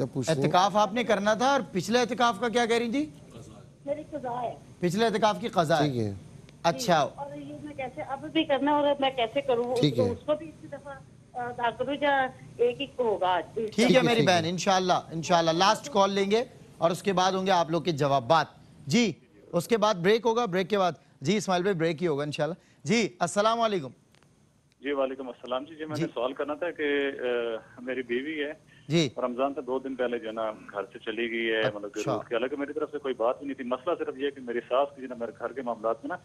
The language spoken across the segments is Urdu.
کیا پوچھ رہی ہیں؟ اعتکاف آپ نے کرنا تھا اور پچھلے اعتکاف کا کیا کہہ رہی تھی؟ میری قضا ہے. پچھلے اعتکاف کی قضا ٹھیک ہے. اچھا اور یہ میں کیسے اب بھی کرنا اور میں کیسے کروں؟ اس کو بھی اسی دفعہ ادا کروں یا ایک ہی ہوگا آج؟ ٹھیک ہے میری بہن، انشاءاللہ لاسٹ کال لیں گے اور اس کے بعد ہوں گے آپ لوگ کے جوابات. جی اس کے بعد بریک ہوگا، بریک کے بعد جی اسماعیل بھائی بریک ہی ہوگا انشاءاللہ. جی السلام علیکم. جی وعلیکم السلام. جی میں نے سوال کرنا تھا کہ میری بیوی ہے جی رمضان سے 2 دن پہلے جو ہے نا گھر سے چلی گئی ہے، مطلب کہ روز کے، حالانکہ میری طرف سے کوئی بات بھی نہیں تھی. مسئلہ صرف یہ ہے کہ میری ساس کی میرے گھر کے معاملات میں نا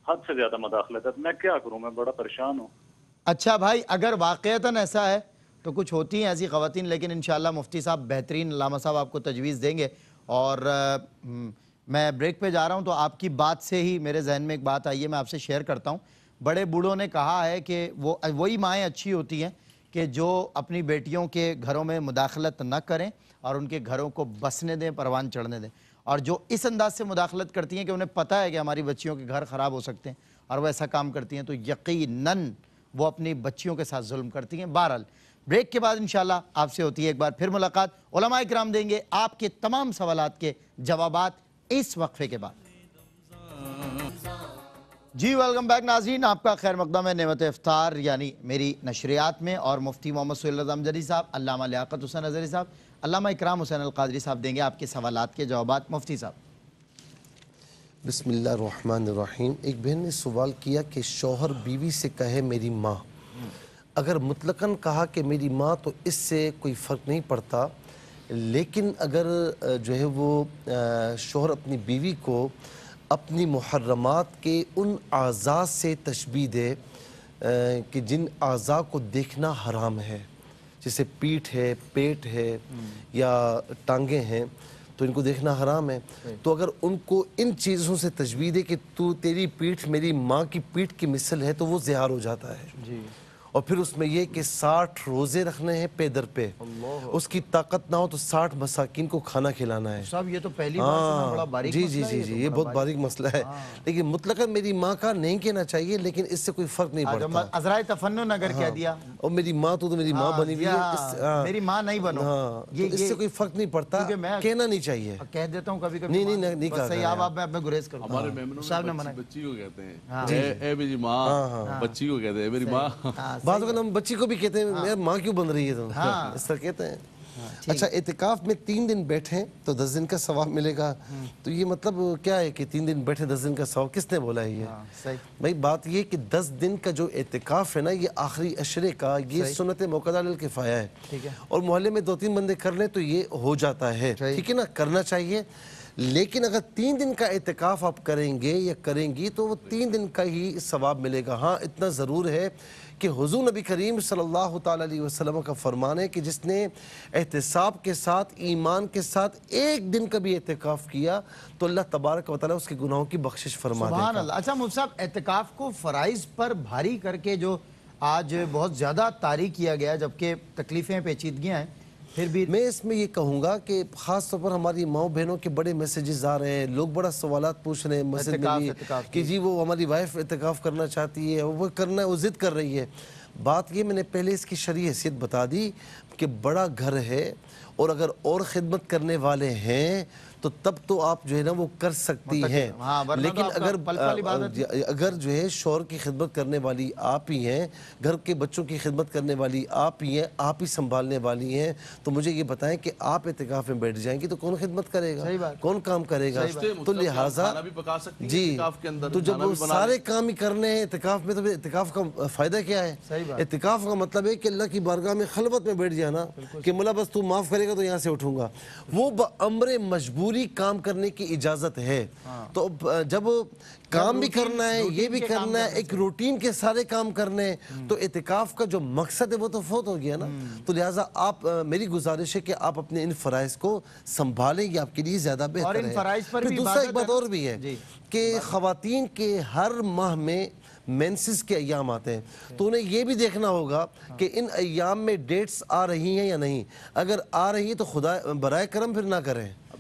حد سے زیادہ مداخلت ہے. میں کیا کروں؟ میں بڑا پریشان ہوں. اچھا بھائی، اگر واقعتاً ایسا ہے تو کچھ ہوتی ہیں ایسی خواتین، لیکن انشاءاللہ مفتی صاحب بہترین علامہ صاحب آپ کو تجویز دیں گے. اور میں بریک پہ جا رہا ہوں تو آپ کی بات سے ہی میرے ذہن میں ایک بات آئی ہے، میں آپ سے شیئر کرتا ہوں. بڑے بوڑھوں نے کہا ہے کہ وہی مائیں اچھی ہوتی ہیں کہ جو اپنی بیٹیوں کے گھروں میں مداخلت نہ کریں اور ان کے گھروں کو بسنے دیں، پروان چڑھنے دیں. اور جو اس انداز سے مداخلت کرتی ہیں کہ انہیں پتہ ہے کہ ہماری بچیوں کے گھر خراب ہو سکتے ہیں اور وہ ایسا کام کرتی ہیں، تو یقیناً وہ اپنی بچیوں کے ساتھ ظلم کرتی ہیں. بہرحال بریک کے بعد انشاءاللہ آپ سے ہوتی ہے ایک بار پھر ملاقات. علماء اکرام دیں گے آپ کے تمام سوالات کے جوابات اس وقفے کے بعد. جی ویلکم بیک ناظرین، آپ کا خیر مقدم ہے نعمت افطار یعنی میری نشریات میں، اور مفتی محمد سہیل رضا امجدی صاحب، علامہ لیاقت حسین اظہری صاحب، علامہ اکرام حسین القادری صاحب دیں گے آپ کے سوالات کے جوابات. مفتی صاحب بسم اللہ الرحمن الرحیم. ایک بہن نے سوال کیا کہ شوہر بیوی سے کہے میری ماں. اگر مطلقاً کہا کہ میری ماں تو اس سے کوئی فرق نہیں پڑتا، لیکن اگر جو ہے وہ شوہر اپنی بیوی کو اپنی محرمات کے ان اعضاء سے تشبیہ دے کہ جن اعضاء کو دیکھنا حرام ہے، جیسے پیٹھ ہے، پیٹ ہے یا ٹانگیں ہیں، تو ان کو دیکھنا حرام ہے، تو اگر ان کو ان چیزوں سے تشبیہ دے کہ تیری پیٹھ میری ماں کی پیٹھ کی مثل ہے، تو وہ زہار ہو جاتا ہے. جی. اور پھر اس میں یہ کہ 60 روزے رکھنے ہیں پے در پہ، اس کی طاقت نہ ہو تو 60 مساکین کو کھانا کھلانا ہے. صاحب یہ تو پہلی بار سنا، بڑا باریک مسئلہ ہے. جی یہ بہت باریک مسئلہ ہے، لیکن مطلقاً میری ماں کا نہیں کہنا چاہیے، لیکن اس سے کوئی فرق نہیں پڑتا. عذرائے تفنن اگر کہہ دیا اور میری ماں تو میری ماں بنی ہوئی ہے، میری ماں نہیں بنو، اس سے کوئی فرق نہیں پڑتا، کہنا نہیں چاہیے. کہہ دیتا ہوں کبھی کبھی نہیں کہا. صحیح، آپ میں گریز کروں. ہمارے میمنوں بچی کو کہتے ہیں اے میری ماں، بچی کو کہتے ہیں میری ماں. بعض اوقات ہم بچی کو بھی کہتے ہیں میری ماں کیوں بن رہی ہے، تو اس طرح کہتے ہیں. اچھا اعتکاف میں 3 دن بیٹھیں تو 10 دن کا ثواب ملے گا، تو یہ مطلب کیا ہے کہ 3 دن بیٹھے 10 دن کا ثواب؟ کس نے بولا ہے یہ؟ بھائی بات یہ کہ 10 دن کا جو اعتکاف ہے نا، یہ آخری عشرے کا، یہ سنت موقدہ للکفایہ ہے، اور محلے میں 2-3 بندے کر لیں تو یہ ہو جاتا ہے. ٹھیک ہے نا، کرنا چاہیے. لیکن اگر 3 دن کا اعتکاف آپ کریں گے یا کریں گی تو وہ 3 دن کا ہی ثواب ملے گا. ہاں اتنا ضرور ہے کہ حضور نبی کریم صلی اللہ تعالیٰ علیہ وسلم کا فرمان ہے کہ جس نے احتساب کے ساتھ، ایمان کے ساتھ 1 دن کا بھی اعتکاف کیا تو اللہ تبارک و تعالیٰ اس کے گناہوں کی بخشش فرما دے گا. سبحان اللہ. اچھا مفتی صاحب، اعتکاف کو فرائض پر بھاری کر کے جو آج بہت زیادہ طاری کیا گیا، جبکہ تکلیفیں پیچیدگیاں ہیں، پھر بھی میں اس میں یہ کہوں گا کہ خاص طور پر ہماری ماؤں بہنوں کے بڑے میسیجز آ رہے ہیں، لوگ بڑا سوالات پوچھ رہے ہیں مسجد میں بھی کہ جی وہ ہماری وائف اعتکاف کرنا چاہتی ہے، وہ کرنا ہے، وہ ضد کر رہی ہے. بات یہ میں نے پہلے اس کی شرعی حیثیت بتا دی کہ بڑا گھر ہے اور اگر اور خدمت کرنے والے ہیں تو تب تو آپ جو ہے نا وہ کر سکتی ہیں. لیکن اگر جو ہے شوہر کی خدمت کرنے والی آپ ہی ہیں، گھر کے بچوں کی خدمت کرنے والی آپ ہی ہیں، آپ ہی سنبھالنے والی ہیں، تو مجھے یہ بتائیں کہ آپ اعتکاف میں بیٹھ جائیں گی تو کون خدمت کرے گا، کون کام کرے گا؟ تو لہٰذا جی، تو جب وہ سارے کام ہی کرنے ہیں اعتکاف میں، تو اعتکاف کا فائدہ کیا ہے؟ اعتکاف کا مطلب ہے کہ اللہ کی بارگاہ میں خلوت میں بیٹھ جانا کہ مولا بس تو معاف کرے گا تو یہاں سے اٹھوں گا. وہ بامر مجبوری کام کرنے کی اجازت ہے. تو جب کام بھی کرنا ہے، یہ بھی کرنا ہے، ایک روٹین کے سارے کام کرنے ہیں، تو اعتکاف کا جو مقصد ہے وہ تو فوت ہو گیا نا. تو لہٰذا آپ، میری گزارش ہے کہ آپ اپنے ان فرائض کو سنبھالیں، یہ آپ کے لیے زیادہ بہتر ہے. پھر دوسرا ایک بات اور بھی ہے کہ خواتین کے ہر ماہ میں مینسز کے ایام آتے ہیں، تو انہیں یہ بھی دیکھنا ہوگا کہ ان ایام میں ڈیٹس آ رہی ہیں یا نہیں. اگر آ رہی ہیں تو خدا برائے کرم پھر نہ کریں.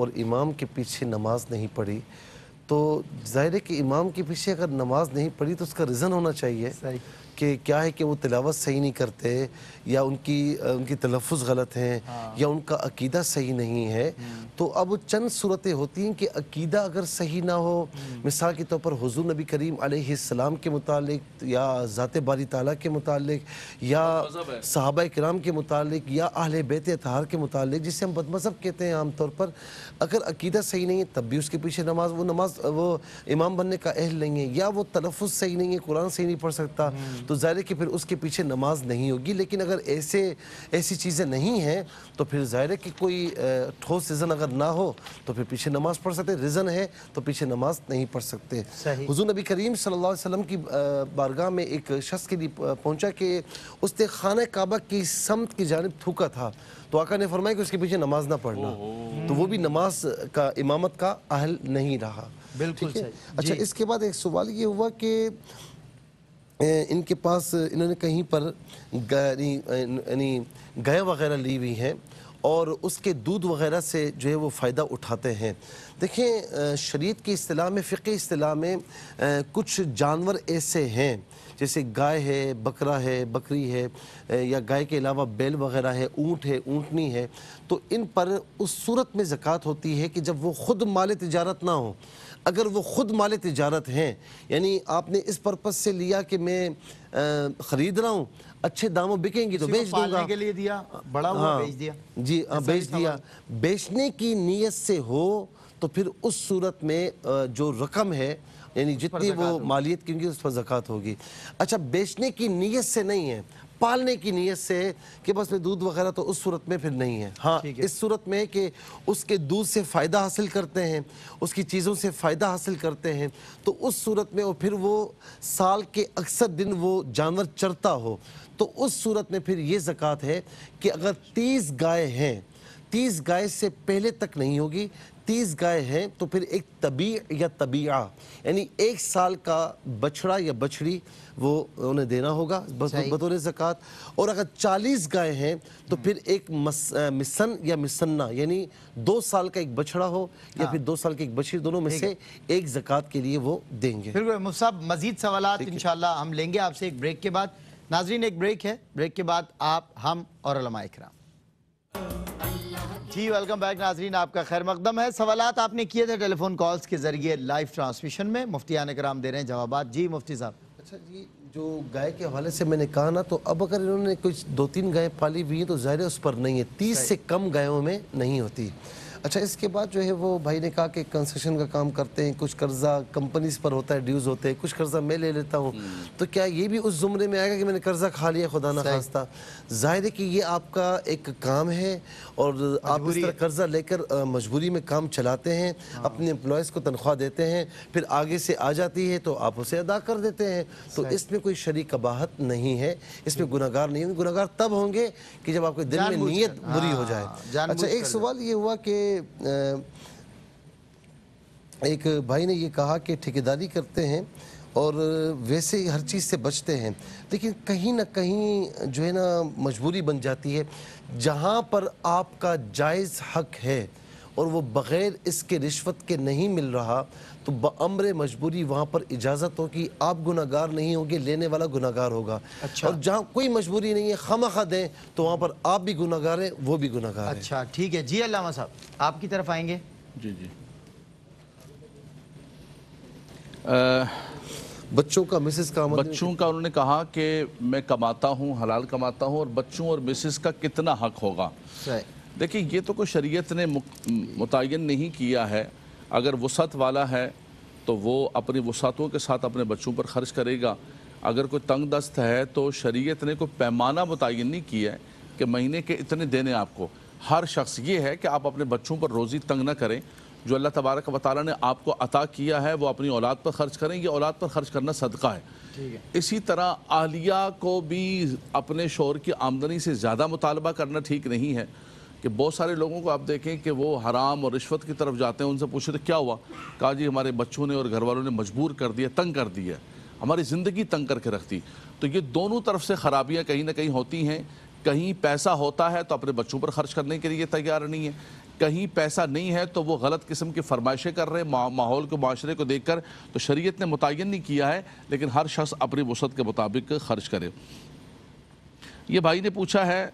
اور امام کے پیچھے نماز نہیں پڑھی تو ظاہر ہے کہ امام کے پیچھے اگر نماز نہیں پڑھی تو اس کا ریزن ہونا چاہیے کہ کیا ہے کہ وہ تلاوت صحیح نہیں کرتے یا ان کی تلفظ غلط ہیں یا ان کا عقیدہ صحیح نہیں ہے. تو اب چند صورتیں ہوتی ہیں کہ عقیدہ اگر صحیح نہ ہو, مثال کے طور پر حضور نبی کریم علیہ السلام کے متعلق یا ذات باری تعالیٰ کے متعلق یا صحابہ کرام کے متعلق یا اہل بیت اطہار کے متعلق, جسے ہم بدمذہب کہتے ہیں عام طور پر, اگر عقیدہ صحیح نہیں ہے تب بھی اس کے پیچھے وہ امام بننے کا اہل نہیں ہے, یا وہ تلفظ صحیح نہیں ہے, قرآن صحیح نہیں پڑھ سکتا, تو ظاہر ہے کہ پھر اس کے پیچھے نماز نہیں ہوگی. لیکن اگر ایسی چیزیں نہیں ہیں تو پھر ظاہر ہے کہ کوئی ٹھوس ریزن اگر نہ ہو تو پھر پیچھے نماز پڑھ سکتے, ریزن ہے تو پیچھے نماز نہیں پڑھ سکتے. حضور نبی کریم صلی اللہ علیہ وسلم کی بارگاہ میں ایک شخص کے لیے پہنچا کہ اس نے خانہ کعبہ کی سمت کی جانب تھوکا تھا, تو آقا نے فرمایا کہ اس کے پیچھے نماز نہ پڑھنا, تو وہ بھی نماز کا امامت کا اہل نہیں رہا. بالکل صحیح. اچھا, اس کے بعد ایک سوال یہ ہوا کہ ان کے پاس انہوں نے کہیں پر یعنی گائے وغیرہ لی ہوئی ہیں اور اس کے دودھ وغیرہ سے جو ہے وہ فائدہ اٹھاتے ہیں. دیکھیں شریعت کی اصطلاح میں, فقہ اصطلاح میں کچھ جانور ایسے ہیں جیسے گائے ہے, بکرا ہے, بکری ہے, یا گائے کے علاوہ بیل وغیرہ ہے, اونٹ ہے, اونٹنی ہے, تو ان پر اس صورت میں زکوٰۃ ہوتی ہے کہ جب وہ خود مال تجارت نہ ہو. اگر وہ خود مال تجارت ہیں, یعنی آپ نے اس پرپس سے لیا کہ میں خرید رہا ہوں, اچھے داموں بکیں گی تو بیچ دوں گا, کے لیے دیا, بڑا ہوا بیچ دیا, جی بیچ دیا, بیچنے کی نیت سے ہو تو پھر اس صورت میں جو رقم ہے یعنی جتنی وہ مالیت کی اس پر زکوٰۃ ہوگی. اچھا, بیچنے کی نیت سے نہیں ہے, پالنے کی نیت سے کہ بس میں دودھ وغیرہ, تو اس صورت میں پھر نہیں ہے. ہاں, اس صورت میں کہ اس کے دودھ سے فائدہ حاصل کرتے ہیں, اس کی چیزوں سے فائدہ حاصل کرتے ہیں, تو اس صورت میں, اور پھر وہ سال کے اکثر دن وہ جانور چرتا ہو, تو اس صورت میں پھر یہ زکوٰۃ ہے کہ اگر 30 گائے ہیں, 30 گائے سے پہلے تک نہیں ہوگی, 30 گائے ہیں تو پھر ایک طبیع یا طبیعہ یعنی 1 سال کا بچڑا یا بچڑی وہ انہیں دینا ہوگا بطور زکوٰۃ. اور اگر 40 گائے ہیں تو پھر ایک مسن یا مسنہ یعنی 2 سال کا ایک بچڑا ہو یا پھر 2 سال کی ایک بچڑی, دونوں میں سے ایک زکوٰۃ کے لیے وہ دیں گے. بالکل مفتی صاحب, مزید سوالات انشاءاللہ ہم لیں گے آپ سے ایک بریک کے بعد. ناظرین ایک بریک ہے, بریک کے بعد آپ, ہم اور علماء اکرام. جی ویلکم بیک ناظرین, آپ کا خیر مقدم ہے. سوالات آپ نے کیے تھے ٹیلی فون کالز کے ذریعے لائیو ٹرانسمیشن میں, مفتیان کرام دے رہے ہیں جوابات. جی مفتی صاحب. اچھا جی, جو گائے کے حوالے سے میں نے کہا نا, تو اب اگر انہوں نے کچھ 2-3 گائے پالی ہوئی ہیں تو ظاہر اس پر نہیں ہے, 30 سے کم گائےوں میں نہیں ہوتی. اچھا, اس کے بعد جو ہے وہ بھائی نے کہا کہ کنسیشن کا کام کرتے ہیں, کچھ قرضہ کمپنیز پر ہوتا ہے, ڈیوز ہوتے ہیں, کچھ قرضہ میں لے لیتا ہوں, تو کیا یہ بھی اس زمرے میں آئے گا کہ میں نے قرضہ کھا لیا خدا نہ خواستہ؟ ظاہر ہے کہ یہ آپ کا ایک کام ہے اور آپ اس طرح قرضہ لے کر مجبوری میں کام چلاتے ہیں, اپنے امپلائیز کو تنخواہ دیتے ہیں, پھر آگے سے آ جاتی ہے تو آپ اسے ادا کر دیتے ہیں, تو اس میں کوئی شرعی قباحت نہیں ہے, اس میں گناہگار نہیں ہے. گناہگار تب ہوں گے کہ جب آپ کے دل میں نیت بری ہو جائے. اچھا, ایک سوال یہ ہوا کہ ایک بھائی نے یہ کہا کہ ٹھیکیداری کرتے ہیں اور ویسے ہی ہر چیز سے بچتے ہیں, لیکن کہیں نہ کہیں جو ہے نا مجبوری بن جاتی ہے, جہاں پر آپ کا جائز حق ہے اور وہ بغیر اس کے رشوت کے نہیں مل رہا, تو بامر مجبوری وہاں پر اجازت ہو کہ آپ گناہگار نہیں ہوں گے, لینے والا گناہگار ہوگا. اور جہاں کوئی مجبوری نہیں ہے, خواہ دیں, تو وہاں پر آپ بھی گناہگار ہیں, وہ بھی گناہگار ہیں. اچھا ٹھیک ہے. جی علامہ صاحب, آپ کی طرف آئیں گے. جی جی, بچوں کا مسز کا بچوں کا انہوں نے کہا کہ میں کماتا ہوں, حلال کماتا ہوں, اور بچوں اور مسز کا کتنا حق ہوگا؟ دیکھیں, یہ تو کوئی شریعت نے متعین نہیں کیا ہے. اگر وسعت والا ہے تو وہ اپنی وسعتوں کے ساتھ اپنے بچوں پر خرچ کرے گا. اگر کوئی تنگ دست ہے تو شریعت نے کوئی پیمانہ متعین نہیں کیا ہے کہ مہینے کے اتنے دینے آپ کو. ہر شخص یہ ہے کہ آپ اپنے بچوں پر روزی تنگ نہ کریں, جو اللہ تبارک و تعالیٰ نے آپ کو عطا کیا ہے وہ اپنی اولاد پر خرچ کریں. یہ اولاد پر خرچ کرنا صدقہ ہے. اسی طرح اہلیہ کو بھی اپنے شوہر کی آمدنی سے زیادہ مطالبہ کرنا ٹھیک نہیں ہے, کہ بہت سارے لوگوں کو آپ دیکھیں کہ وہ حرام اور رشوت کی طرف جاتے ہیں. ان سے پوچھتے کیا ہوا, کہا جی ہمارے بچوں نے اور گھر والوں نے مجبور کر دیا, تنگ کر دیا, ہماری زندگی تنگ کر کے رکھتی. تو یہ دونوں طرف سے خرابیاں کہیں نہ کہیں ہوتی ہیں. کہیں پیسہ ہوتا ہے تو اپنے بچوں پر خرچ کرنے کے لیے تیار نہیں ہے, کہیں پیسہ نہیں ہے تو وہ غلط قسم کی فرمائشیں کر رہے ہیں ماحول کو معاشرے کو دیکھ کر. تو شریعت نے متعین نہیں کیا ہے لیکن ہر شخص اپنی وسعت کے مطابق خرچ کرے. یہ بھائی نے پوچھا ہے,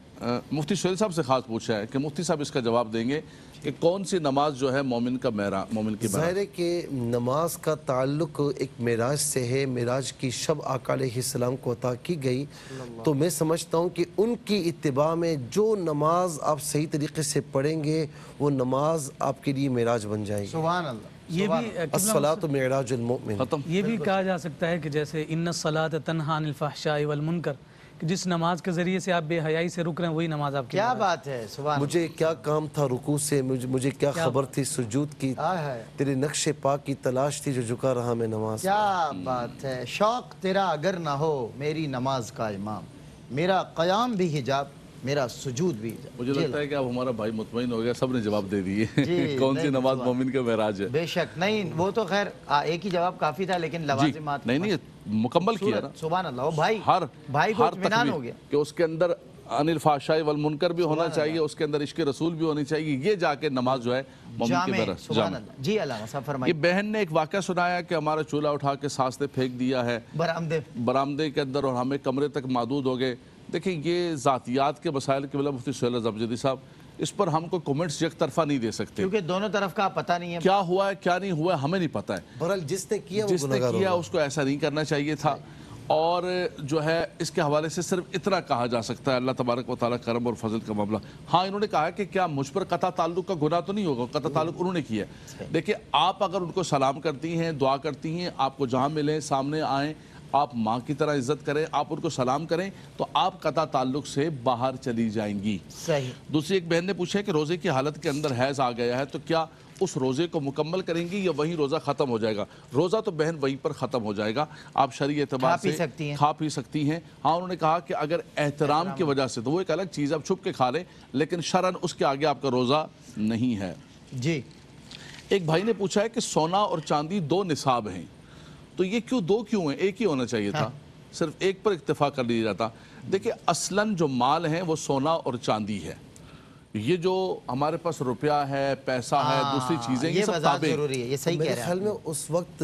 مفتی سہیل صاحب سے خاص پوچھا ہے کہ مفتی صاحب اس کا جواب دیں گے کہ کون سی نماز جو ہے مومن کا مومن کی ظاہر ہے کہ نماز کا تعلق ایک معراج سے ہے. معراج کی شب آقا علیہ السلام کو عطا کی گئی, تو میں سمجھتا ہوں کہ ان کی اتباع میں جو نماز آپ صحیح طریقے سے پڑھیں گے وہ نماز آپ کے لیے معراج بن جائے گی. سبحان اللہ. یہ بھی الصلاۃ معراج المؤمن. یہ بھی کہا جا سکتا ہے کہ جیسے ان الصلاۃ تنہی عن الفحشاء والمنکر, کہ جس نماز کے ذریعے سے آپ بے حیائی سے رک رہے ہیں وہی نماز آپ کی. کیا بات ہے, سبحان. مجھے کیا کام تھا رکوع سے, مجھے کیا خبر تھی سجود کی, تیرے نقش پاک کی تلاش تھی جو جھکا رہا میں نماز. کیا بات ہے. شوق تیرا اگر نہ ہو میری نماز کا امام, میرا قیام بھی حجاب, میرا سجود بھی حجاب. مجھے لگتا ہے کہ اب ہمارا بھائی مطمئن ہو گیا, سب نے جواب دے دیے کون سی نماز مومن کا معراج ہے. بے شک نہیں, وہ تو خیر ایک ہی جواب کافی تھا لیکن لوازمات نہیں مکمل کیا نا. سبحان اللہ. بھائی ہر کو اطمینان ہو گیا کہ اس کے اندر عن الفحشاء والمنکر بھی ہونا چاہیے, اس کے اندر عشق رسول بھی ہونی چاہیے, یہ جا کے نماز جو ہے مومن کی برس جامع. جی علامہ صاحب فرمائیے. یہ بہن نے ایک واقعہ سنایا کہ ہمارا چولہا اٹھا کے ساس نے پھینک دیا ہے برآمدے کے اندر اور ہمیں کمرے تک محدود ہو گئے. دیکھیں یہ ذاتیات کے مسائل کے بلا مفتی سہیل اعظم جدید صاحب, اس پر ہم کو کومنٹس یک طرفہ نہیں دے سکتے کیونکہ دونوں طرف کا پتہ نہیں ہے. کیا ہوا ہے کیا نہیں ہوا ہے ہمیں نہیں پتہ ہے. بہرحال جس نے کیا اس کو ایسا نہیں کرنا چاہیے تھا. اور جو ہے اس کے حوالے سے صرف اتنا کہا جا سکتا ہے, اللہ تبارک و تعالیٰ کرم اور فضل کا معاملہ. ہاں انہوں نے کہا ہے کہ کیا مجھ پر قطع تعلق کا گناہ تو نہیں ہوگا, قطع تعلق انہوں نے کیا ہے. دیکھیں آپ اگر ان کو سلام کرتی ہیں, دعا کرتی ہیں, آپ کو جہاں ملیں سامنے آئیں, آپ ماں کی طرح عزت کریں, آپ ان کو سلام کریں, تو آپ قطع تعلق سے باہر چلی جائیں گی. صحیح. دوسری ایک بہن نے پوچھا ہے کہ روزے کی حالت کے اندر حیض آ گیا ہے تو کیا اس روزے کو مکمل کریں گی یا وہیں روزہ ختم ہو جائے گا. روزہ تو بہن وہیں پر ختم ہو جائے گا, آپ شرعی اعتبار سے کھا پی سکتی ہیں. ہاں انہوں نے کہا کہ اگر احترام کی وجہ سے تو وہ ایک الگ چیز, اب چھپ کے کھا لیں, لیکن شرعاً اس کے آگے آپ کا روزہ نہیں ہے. جی. ایک بھائی نے پوچھا ہے کہ سونا اور چاندی دو نصاب ہیں تو یہ کیوں دو کیوں ہیں, ایک ہی ہونا چاہیے تھا, صرف ایک پر اکتفا کر لیا جاتا. دیکھیں اصلاً جو مال ہیں وہ سونا اور چاندی ہے. یہ جو ہمارے پاس روپیہ ہے, پیسہ ہے, دوسری چیزیں, یہ سب تابع ضروری ہے. یہ صحیح کہہ رہے ہیں. میرے خیال میں اس وقت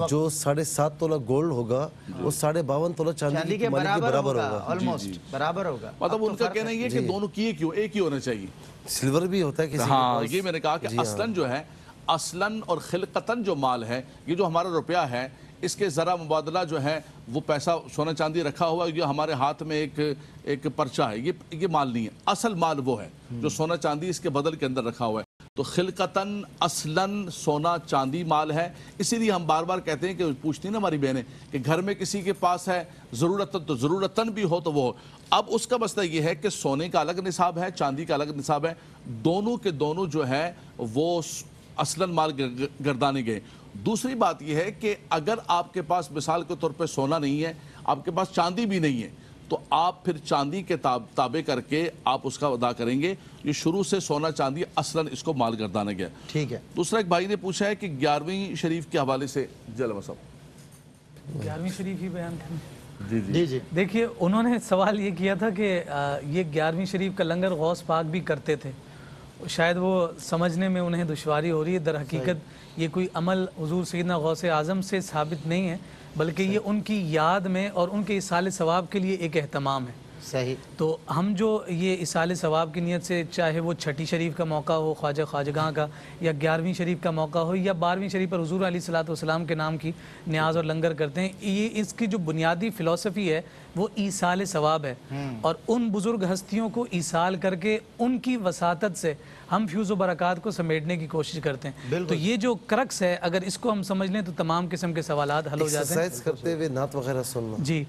جو 7.5 تولہ گولڈ ہوگا وہ 52.5 تولہ چاندی کے برابر ہوگا. آلموسٹ برابر ہوگا. مطلب ان کا کہنا یہ ہے کہ دونوں کیے کیوں, ایک ہی ہونا چاہیے. سلور بھی ہوتا ہے کسی کے ہاں پاس. یہ میں نے کہا کہ اصلاً جو ہے, اصلاً اور خلقتاً جو مال ہے, یہ جو ہمارا روپیہ ہے, اس کے ذرا مبادلہ جو ہے وہ پیسہ سونا چاندی رکھا ہوا ہے, یہ ہمارے ہاتھ میں ایک پرچہ ہے, یہ مال نہیں ہے. اصل مال وہ ہے جو سونا چاندی اس کے بدل کے اندر رکھا ہوا ہے. تو خلقتاً اصلاً سونا چاندی مال ہے. اسی لیے ہم بار بار کہتے ہیں کہ پوچھتی ہیں نا ہماری بہنیں کہ گھر میں کسی کے پاس ہے ضرورتاً تو ضرورتاً بھی ہو تو وہ ہو. اب اس کا مسئلہ یہ ہے کہ سونے کا الگ نصاب ہے, چاندی کا الگ نصاب ہے, دونوں کے دونوں جو ہے وہ اصلاً مال گردانے گئے. دوسری بات یہ ہے کہ اگر آپ کے پاس مثال کے طور پہ سونا نہیں ہے, آپ کے پاس چاندی بھی نہیں ہے, تو آپ پھر چاندی کے تابع کر کے آپ اس کا ادا کریں گے. یہ شروع سے سونا چاندی اصلاً اس کو مال گردانا گیا. ٹھیک ہے. دوسرا ایک بھائی نے پوچھا ہے کہ 11ویں شریف کے حوالے سے جلوہ صاحب 11ویں شریف ہی بیان کریں. جی جی. دیکھیے انہوں نے سوال یہ کیا تھا کہ یہ 11ویں شریف کا لنگر غوث پاک بھی کرتے تھے, شاید وہ سمجھنے میں انہیں دشواری ہو رہی ہے. در حقیقت یہ کوئی عمل حضور سیدنا غوث اعظم سے ثابت نہیں ہے, بلکہ یہ ان کی یاد میں اور ان کے ایصال ثواب کے لیے ایک اہتمام ہے. صحیح. تو ہم جو یہ ایصال ثواب کی نیت سے, چاہے وہ چھٹی شریف کا موقع ہو خواجہ خواجگاں کا, یا 11ویں شریف کا موقع ہو, یا 12ویں شریف پر حضور علیہ الصلوۃ والسلام کے نام کی نیاز اور لنگر کرتے ہیں, یہ اس کی جو بنیادی فلسفی ہے وہ ایصال ثواب ہے. اور ان بزرگ ہستیوں کو ایصال کر کے ان کی وساطت سے ہم فیوز و برکات کو سمیٹنے کی کوشش کرتے ہیں. تو یہ جو کرکس ہے, اگر اس کو ہم سمجھ لیں تو تمام قسم کے سوالات حل ہو جاتے ہیں. ایکسرسائز کرتے ہوئے نعت وغیرہ سننا. جی.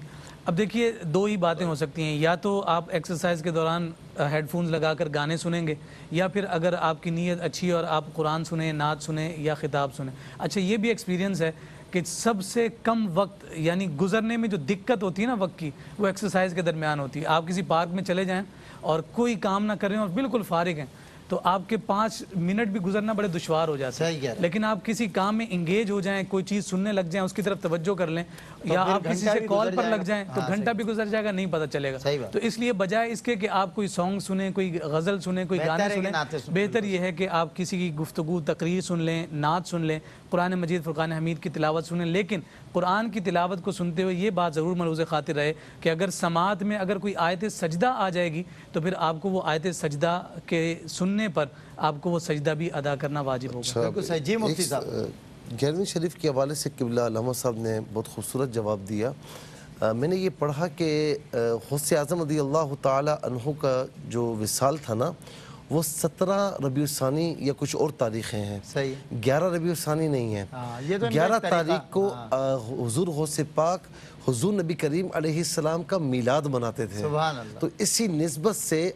اب دیکھیے دو ہی باتیں ہو سکتی ہیں, یا تو آپ ایکسرسائز کے دوران ہیڈ فونز لگا کر گانے سنیں گے, یا پھر اگر آپ کی نیت اچھی اور آپ قرآن سنیں, نعت سنیں یا خطاب سنیں. اچھا یہ بھی ایکسپیرینس ہے کہ سب سے کم وقت یعنی گزرنے میں جو دقت ہوتی ہے نا وقت کی, وہ ایکسرسائز کے درمیان ہوتی ہے. آپ کسی پارک میں چلے جائیں اور کوئی کام نہ کریں اور بالکل فارغ ہیں, تو آپ کے 5 منٹ بھی گزرنا بڑے دشوار ہو جاتے ہیں. لیکن آپ کسی کام میں انگیج ہو جائیں, کوئی چیز سننے لگ جائیں, اس کی طرف توجہ کر لیں, یا آپ کسی سے کال پر لگ جائیں تو گھنٹہ بھی گزر جائے گا, نہیں پتہ چلے گا. تو اس لیے بجائے اس کے کہ آپ کوئی سانگ سنیں, کوئی غزل سنیں, کوئی گانے سنیں, بہتر یہ ہے کہ آپ کسی کی گفتگو, تقریر سن لیں, نعت سن لیں, قرآن مجید فرقان حمید کی تلاوت سنیں. لیکن قرآن کی تلاوت کو سنتے ہوئے یہ بات ضرور ملحوظ خاطر رہے کہ اگر سماعت میں اگر کوئی آیت سجدہ آ جائے گی تو پھر آپ کو وہ آیت سجدہ کے سننے پر آپ کو وہ سجدہ بھی ادا کرنا واجب ہوگا. بالکل صحیح. جی مفتی صاحب, 11ویں شریف کے حوالے سے قبلہ علامہ صاحب نے بہت خوبصورت جواب دیا. میں نے یہ پڑھا کہ غوث اعظم رضی اللہ تعالی عنہ کا جو وصال تھا نا, وہ 17 ربیع الثانی یا کچھ اور تاریخیں ہیں. صحیح. 11 ربیع الثانی نہیں ہے. 11 تاریخ کو حضور غوث پاک حضور نبی کریم علیہ السلام کا میلاد مناتے تھے. سبحان اللہ. تو اسی نسبت سے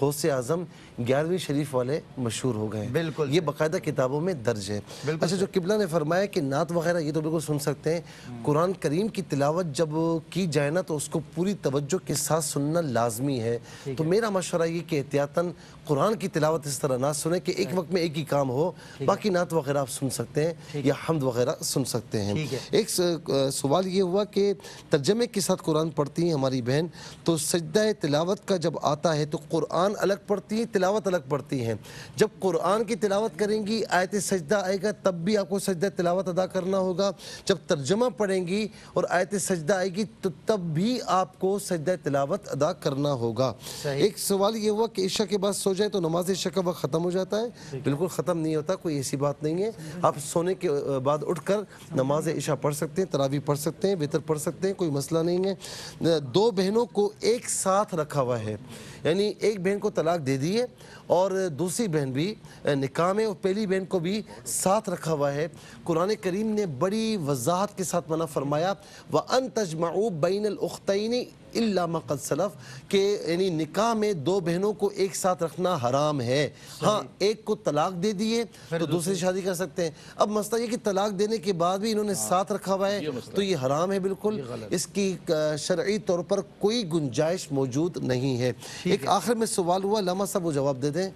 غوث اعظم 11ویں شریف والے مشہور ہو گئے. بالکل. یہ باقاعدہ کتابوں میں درج ہے. اچھا, جو قبلہ نے فرمایا کہ نعت وغیرہ یہ تو بالکل سن سکتے ہیں. قرآن کریم کی تلاوت جب کی جائے نا تو اس کو پوری توجہ کے ساتھ سننا لازمی ہے. تو میرا مشورہ یہ کہ احتیاطاً قرآن کی تلاوت اس طرح نہ سنیں کہ ایک وقت میں ایک ہی کام ہو, باقی نعت وغیرہ آپ سن سکتے ہیں یا حمد وغیرہ سن سکتے ہیں. ایک سوال یہ ہوا کہ ترجمے کے ساتھ قرآن پڑھتی ہیں ہماری بہن, تو سجدہ تلاوت کا جب آتا ہے تو قرآن الگ پڑھتی ہیں, تلاوت الگ پڑھتی ہیں. جب قرآن کی تلاوت کریں گی آیت سجدہ آئے گا تب بھی آپ کو سجدہ تلاوت ادا کرنا ہوگا. جب ترجمہ پڑھیں گی اور آیت سجدہ آئے گی تو تب بھی آپ کو سجدہ تلاوت ادا کرنا ہوگا. ایک سوال یہ ہوا کہ عشاء کے بعد سو جائے تو نماز عشاء کا وقت ختم ہو جاتا ہے. بالکل ختم نہیں ہوتا, کوئی ایسی بات نہیں ہے. آپ سونے کے بعد اٹھ کر نماز عشاء پڑھ سکتے ہیں, تراویح پڑھ سکتے ہیں, وتر پڑھ سکتے ہیں, کوئی مسئلہ نہیں ہے. 2 بہنوں کو ایک ساتھ رکھا ہوا ہے, یعنی ایک بہن کو طلاق دے دی ہے اور دوسری بہن بھی نکاح میں, اور پہلی بہن کو بھی ساتھ رکھا ہوا ہے. قرآن کریم نے بڑی وضاحت کے ساتھ منع فرمایا وَأَن تَجْمَعُوا بَيْنَ الْأُخْتَيْنِ إِلَّا مَا قَدْ سَلَفَ, کہ یعنی نکاح میں 2 بہنوں کو ایک ساتھ رکھنا حرام ہے. ہاں, ایک کو طلاق دے دیے تو دوسری شادی کر سکتے ہیں. اب مسئلہ یہ کہ طلاق دینے کے بعد بھی انہوں نے ساتھ رکھا ہوا ہے تو یہ حرام ہے بالکل. اس کی شرعی طور پر کوئی گنجائش موجود نہیں ہے. ایک آخر میں سوال ہوا, علامہ صاحب وہ جواب دے دیں.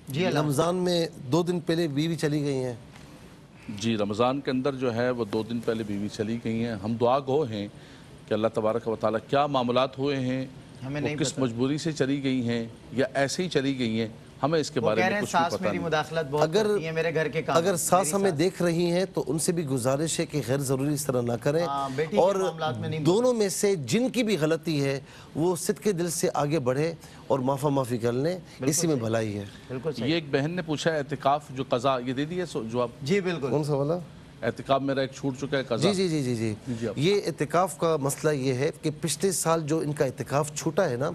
جی رمضان میں 2 دن پہلے بیوی چلی گئی ہیں. جی, رمضان کے اندر جو ہے وہ 2 دن پہلے بیوی چلی گئی ہیں. ہم دعا گو ہیں کہ اللہ تبارک و تعالیٰ کیا معاملات ہوئے ہیں, وہ کس مجبوری سے چلی گئی ہیں یا ایسے ہی چلی گئی ہیں, ہمیں اس کے بارے میں کچھ بھی پتہ نہیں. اگر ساس ہمیں دیکھ رہی ہیں تو ان سے بھی گزارش ہے کہ غیر ضروری اس طرح نہ کریں, اور دونوں میں سے جن کی بھی غلطی ہے وہ صدقے دل سے آگے بڑھے اور معافی معافی کر لیں, اسی میں بھلائی ہے. یہ ایک بہن نے پوچھا ہے اعتکاف جو قضا, یہ دے دیا جواب. جی بالکل. کون سا والا؟ اعتکاف میرا ایک چھوٹ چکا ہے قضا. جی. یہ اعتکاف کا مسئلہ یہ ہے کہ پچھلے سال جو ان کا اعتکاف چھوٹا ہے نا,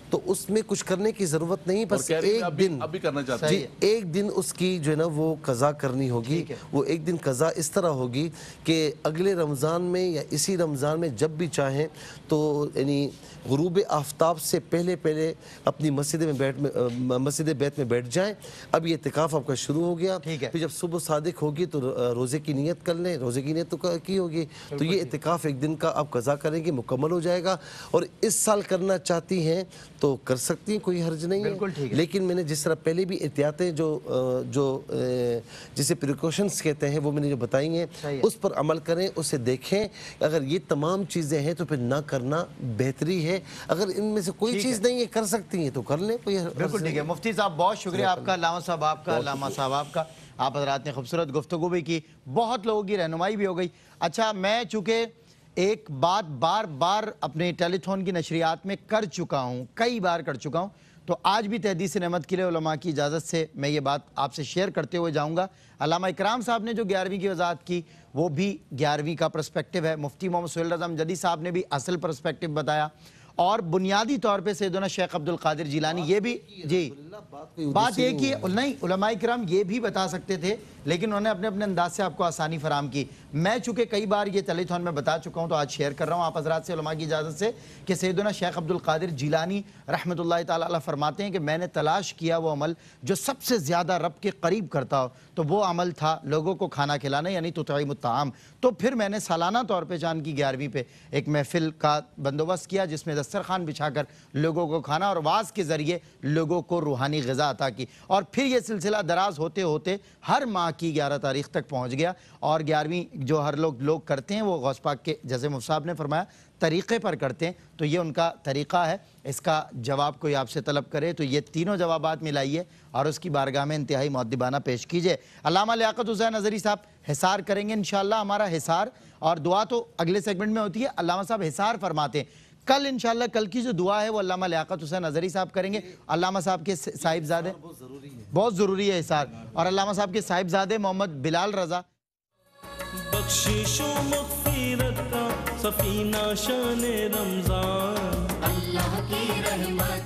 تو اس میں کچھ کرنے کی ضرورت نہیں, بس ایک دن اس کی جو ہے نا وہ قضا کرنی ہوگی. وہ ایک دن قضا اس طرح ہوگی کہ اگلے رمضان میں یا اسی رمضان میں جب بھی چاہیں تو یعنی غروب آفتاب سے پہلے اپنی مسجد بیت میں بیٹھ جائیں. اب یہ اعتکاف آپ کا شروع ہو گیا, پھر جب صبح صادق ہوگی تو روزے کی نیت کر لیں, روزے کی نیت تو کی ہوگی, تو یہ اعتکاف ایک دن کا آپ قضا کریں گے, مکمل ہو جائے گا. اور اس سال کرنا چاہتی ہیں تو کر سکتی ہیں, کوئی حرج نہیں ہے. لیکن میں نے جس طرح پہلے بھی احتیاطیں جو جسے پریکاشنز کہتے ہیں وہ میں نے جو بتائی ہیں, اس پر عمل کریں, اسے دیکھیں. اگر یہ تمام چیزیں ہیں تو پھر نہ کرنا بہتری ہے. اگر ان میں سے کوئی چیز نہیں ہے کر سکتی ہیں تو کر لیں. بالکل ٹھیک ہے. مفتی صاحب بہت شکریہ آپ کا, علامہ صاحب آپ کا, علامہ صاحب آپ کا. آپ حضرات نے خوبصورت گفتگو بھی کی, بہت لوگوں کی رہنمائی بھی ہو گئی. اچھا, میں چونکہ ایک بات بار بار اپنے ٹیلی تھون کی نشریات میں کر چکا ہوں, کئی بار کر چکا ہوں, تو آج بھی تحدیث نعمت کے لیے علماء کی اجازت سے میں یہ بات آپ سے شیئر کرتے ہوئے جاؤں گا. علامہ اکرام صاحب نے جو 11ویں کی وضاحت کی وہ بھی 11ویں کا پرسپیکٹیو ہے. مفتی محمد سہیل رضا امجدی صاحب نے بھی اصل پرسپیکٹیو بتایا, اور بنیادی طور پہ سیدنا شیخ عبد القادر جیلانی یہ بھی, جی بات یہ کہ نہیں علماء کرام یہ بھی بتا سکتے تھے, لیکن انہوں نے اپنے انداز سے آپ کو آسانی فراہم کی. میں چونکہ کئی بار یہ تلیتھون میں بتا چکا ہوں تو آج شیئر کر رہا ہوں آپ حضرات سے، علماء کی اجازت سے، کہ سیدنا شیخ عبد القادر جیلانی رحمۃ اللہ تعالی علیہ فرماتے ہیں کہ میں نے تلاش کیا وہ عمل جو سب سے زیادہ رب کے قریب کرتا ہو، تو وہ عمل تھا لوگوں کو کھانا کھلانا، یعنی تطعیم الطعام۔ تو پھر میں نے سالانہ طور پہ چاند کی 11ویں پہ ایک محفل کا بندوبست کیا جس میں دسترخوان بچھا کر لوگوں کو کھانا اور واعظ کے ذریعے لوگوں کو روحانی غذا عطا کی، اور پھر یہ سلسلہ دراز ہوتے ہوتے ہر ماہ کی 11 تاریخ تک پہنچ گیا، اور 11ویں جو ہر لوگ کرتے ہیں وہ غوث پاک کے جیسے مفتی صاحب نے فرمایا طریقے پر کرتے ہیں، تو یہ ان کا طریقہ ہے۔ اس کا جواب کوئی آپ سے طلب کرے تو یہ تینوں جوابات ملائیے اور اس کی بارگاہ میں انتہائی مؤدبانہ پیش کیجئے۔ علامہ لیاقت حسین اظہری صاحب حصار کریں گے انشاءاللہ، ہمارا حصار، اور دعا تو اگلے سیگمنٹ میں ہوتی ہے، علامہ صاحب حصار فرماتے ہیں۔ کل انشاءاللہ کل کی جو دعا ہے وہ علامہ لیاقت حسین اظہری صاحب کریں گے، علامہ صاحب کے صاحبزادے، بہت ضروری ہے حصار، اور علامہ صاحب کے صاحبزادے محمد بلال رضا۔ بخشش و مغفرت کا سفینہ شان رمضان، اللہ کی رحمت